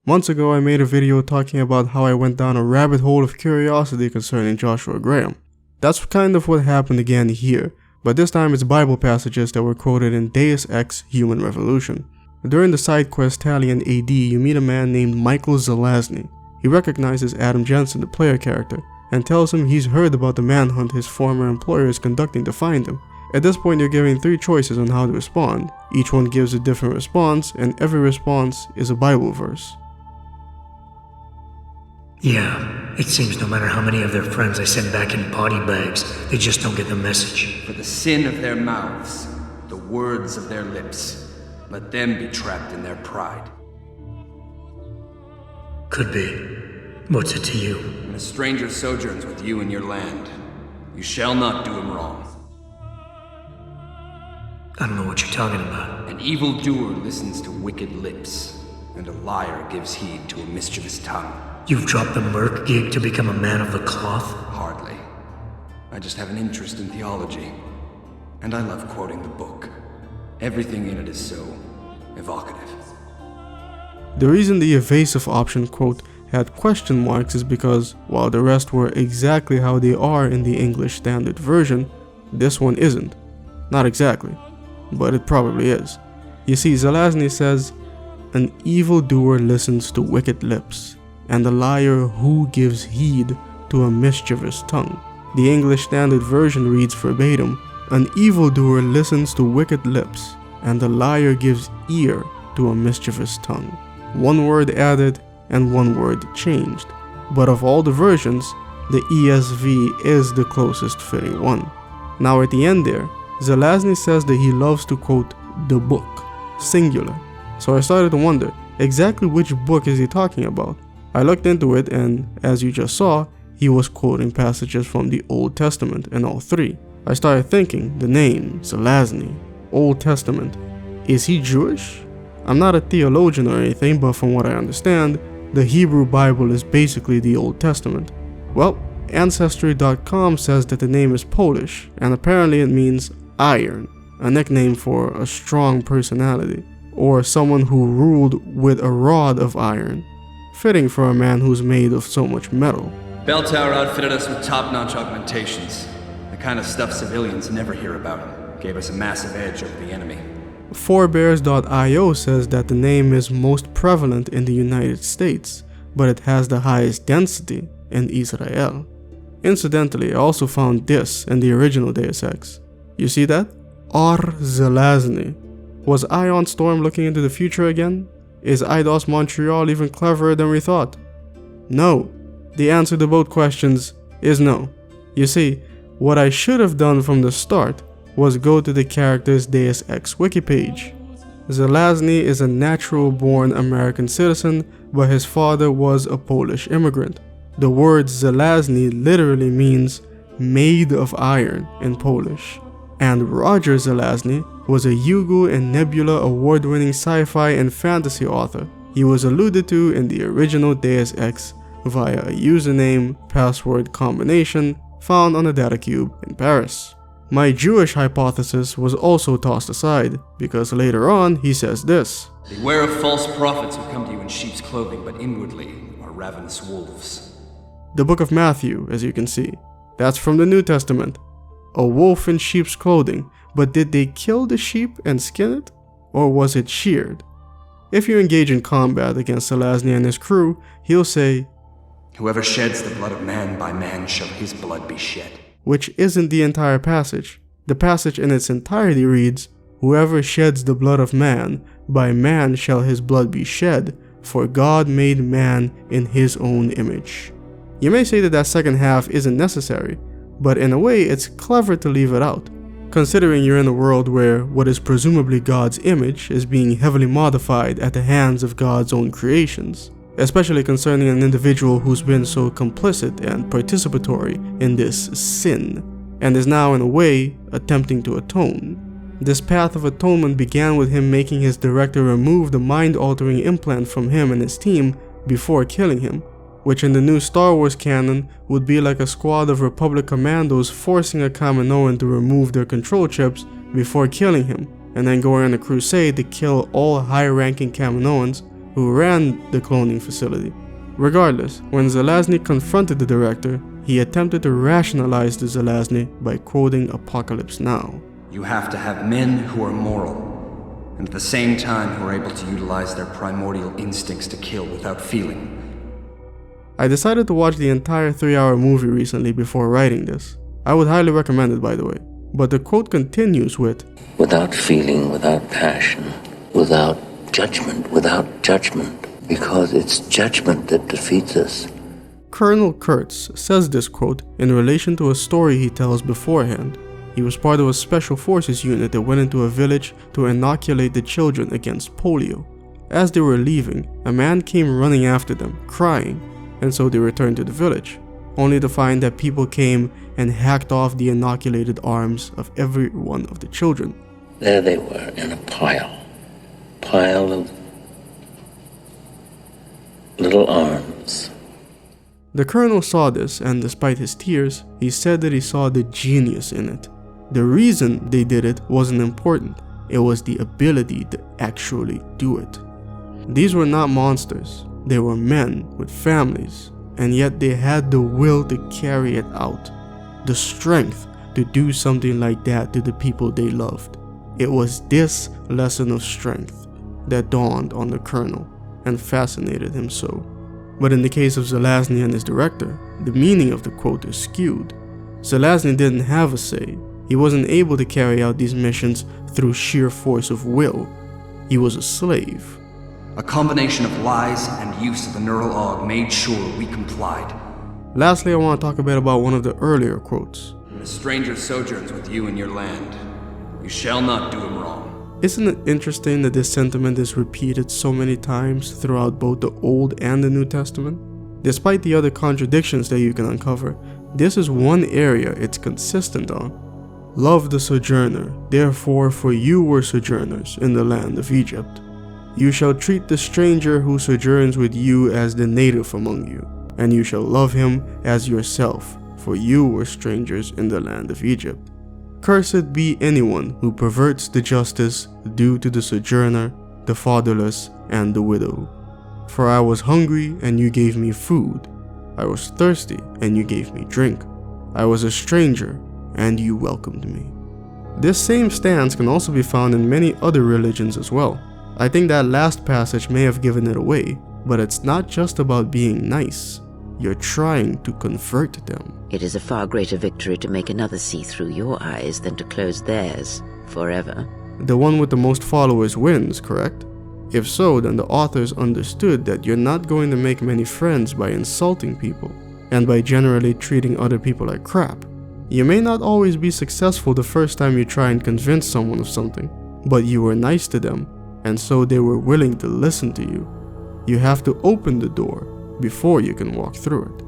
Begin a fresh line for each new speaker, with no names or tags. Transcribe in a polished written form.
Months ago, I made a video talking about how I went down a rabbit hole of curiosity concerning Joshua Graham. That's kind of what happened again here, but this time it's Bible passages that were quoted in Deus Ex Human Revolution. During the side quest Talion A.D, you meet a man named Michael Zelazny. He recognizes Adam Jensen, the player character, and tells him he's heard about the manhunt his former employer is conducting to find him. At this point, you're given 3 choices on how to respond. Each one gives a different response, and every response is a Bible verse.
Yeah, it seems no matter how many of their friends I send back in body bags, they just don't get the message.
For the sin of their mouths, the words of their lips, let them be trapped in their pride.
Could be. What's it to you?
When a stranger sojourns with you in your land, you shall not do him wrong.
I don't know what you're talking about.
An evildoer listens to wicked lips, and a liar gives heed to a mischievous tongue.
You've dropped the merc gig to become a man of the cloth?
Hardly. I just have an interest in theology, and I love quoting the book. Everything in it is so evocative.
The reason the evasive option quote had question marks is because, while the rest were exactly how they are in the English Standard Version, this one isn't. Not exactly, but it probably is. You see, Zelazny says, "An evildoer listens to wicked lips, and a liar who gives heed to a mischievous tongue." The English Standard Version reads verbatim, "An evildoer listens to wicked lips, and a liar gives ear to a mischievous tongue." 1 word added and 1 word changed. But of all the versions, the ESV is the closest fitting one. Now at the end there, Zelazny says that he loves to quote the book, singular. So I started to wonder, exactly which book is he talking about? I looked into it, and as you just saw, he was quoting passages from the Old Testament in all 3. I started thinking, the name, Zelazny, Old Testament, is he Jewish? I'm not a theologian or anything, but from what I understand, the Hebrew Bible is basically the Old Testament. Well, Ancestry.com says that the name is Polish, and apparently it means iron, a nickname for a strong personality, or someone who ruled with a rod of iron. Fitting for a man who's made of so much metal.
Bell Tower outfitted us with top-notch augmentations. The kind of stuff civilians never hear about. Gave us a massive edge over the enemy.
Forebears.io says that the name is most prevalent in the United States, but it has the highest density in Israel. Incidentally, I also found this in the original Deus Ex. You see that? Ar Zelazny. Was Ion Storm looking into the future again? Is IDOS Montreal even cleverer than we thought? No. The answer to both questions is no. You see, what I should have done from the start was go to the character's Deus Ex wiki page. Zelazny is a natural-born American citizen, but his father was a Polish immigrant. The word Zelazny literally means made of iron in Polish. And Roger Zelazny was a Hugo and Nebula award-winning sci-fi and fantasy author. He was alluded to in the original Deus Ex via a username-password combination found on a data cube in Paris. My Jewish hypothesis was also tossed aside, because later on he says this.
Beware of false prophets who come to you in sheep's clothing, but inwardly are ravenous wolves.
The book of Matthew, as you can see. That's from the New Testament. A wolf in sheep's clothing, but did they kill the sheep and skin it? Or was it sheared? If you engage in combat against Zelazny and his crew, he'll say,
"Whoever sheds the blood of man, by man shall his blood be shed."
Which isn't the entire passage. The passage in its entirety reads, "Whoever sheds the blood of man, by man shall his blood be shed, for God made man in his own image." You may say that that second half isn't necessary, but in a way it's clever to leave it out, considering you're in a world where what is presumably God's image is being heavily modified at the hands of God's own creations, especially concerning an individual who's been so complicit and participatory in this sin, and is now in a way attempting to atone. This path of atonement began with him making his director remove the mind-altering implant from him and his team before killing him, which in the new Star Wars canon would be like a squad of Republic commandos forcing a Kaminoan to remove their control chips before killing him, and then going on a crusade to kill all high-ranking Kaminoans who ran the cloning facility. Regardless, when Zelazny confronted the director, he attempted to rationalize the Zelazny by quoting Apocalypse Now.
You have to have men who are moral, and at the same time who are able to utilize their primordial instincts to kill without feeling.
I decided to watch the entire 3-hour movie recently before writing this. I would highly recommend it, by the way. But the quote continues with,
without feeling, without passion, without judgment, because it's judgment that defeats us.
Colonel Kurtz says this quote in relation to a story he tells beforehand. He was part of a special forces unit that went into a village to inoculate the children against polio. As they were leaving, a man came running after them, crying, and so they returned to the village, only to find that people came and hacked off the inoculated arms of every one of the children.
There they were in a pile of little arms.
The colonel saw this, and despite his tears, he said that he saw the genius in it. The reason they did it wasn't important, it was the ability to actually do it. These were not monsters, they were men with families, and yet they had the will to carry it out, the strength to do something like that to the people they loved. It was this lesson of strength that dawned on the colonel and fascinated him so. But in the case of Zelazny and his director, the meaning of the quote is skewed. Zelazny didn't have a say. He wasn't able to carry out these missions through sheer force of will. He was a slave.
A combination of lies and use of the neural aug made sure we complied.
Lastly, I want to talk a bit about one of the earlier quotes.
A stranger sojourns with you in your land. You shall not do him wrong.
Isn't it interesting that this sentiment is repeated so many times throughout both the Old and the New Testament? Despite the other contradictions that you can uncover, this is one area it's consistent on. Love the sojourner, therefore for you were sojourners in the land of Egypt. You shall treat the stranger who sojourns with you as the native among you, and you shall love him as yourself, for you were strangers in the land of Egypt. Cursed be anyone who perverts the justice due to the sojourner, the fatherless, and the widow. For I was hungry, and you gave me food. I was thirsty, and you gave me drink. I was a stranger, and you welcomed me. This same stance can also be found in many other religions as well. I think that last passage may have given it away, but it's not just about being nice. You're trying to convert them.
It is a far greater victory to make another see through your eyes than to close theirs forever.
The one with the most followers wins, correct? If so, then the authors understood that you're not going to make many friends by insulting people, and by generally treating other people like crap. You may not always be successful the first time you try and convince someone of something, but you were nice to them, and so they were willing to listen to you. You have to open the door before you can walk through it.